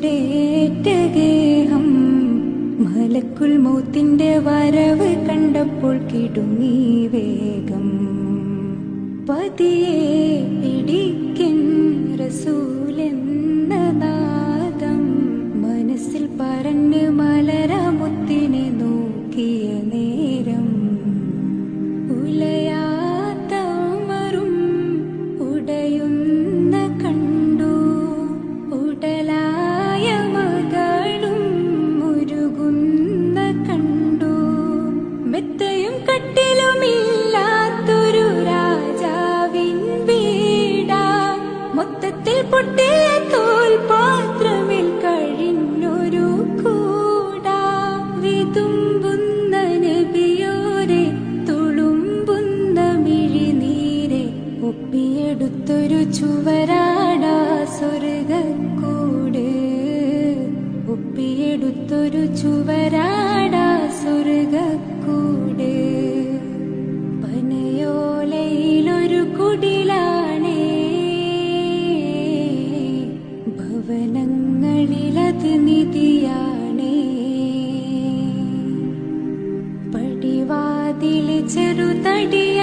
ചൂടേറ്റ ഗേഹം മലക്കുൽ മൗത്തിന്റെ വരവ് കണ്ടപ്പോൾ കിടുങ്ങി വേഗം. പതിയെ പിടിക്കൻ റസൂലെന്ന നാദം മനസ്സിൽ പറഞ്ഞ് മലരമുത്തിനെ നോക്കിയ നേരം ഉലയാത്ത ഉമറും ഉടയുന്ന കണ്ടു. ഉടലായ മകളും മുരുകുന്ന കണ്ടു. മെത്തയും കട്ടിലുമില്ലാത്തൊരു രാജാവിൻ വീടാ. മൊത്തത്തിൽ പൊട്ടിയ തോൽപാത്രമിൽ കഴിഞ്ഞൊരു കൂടാ. വിതുമ്പുന്ന നബിയോരെ തുളുമ്പുന്ന മിഴിനീരെ ഒപ്പിയെടുത്തൊരു ചുവരാടാ സ്വർഗക്കൂട്. ഒപ്പിയെടുത്തൊരു ചുവരാടാ സ്വർഗക്കൂട്. പനയോലയിലൊരു കുടിലാണേ, ഭവനങ്ങളിലത് നിധിയാണേ. പടിവാതിൽ ചെറുതടിയ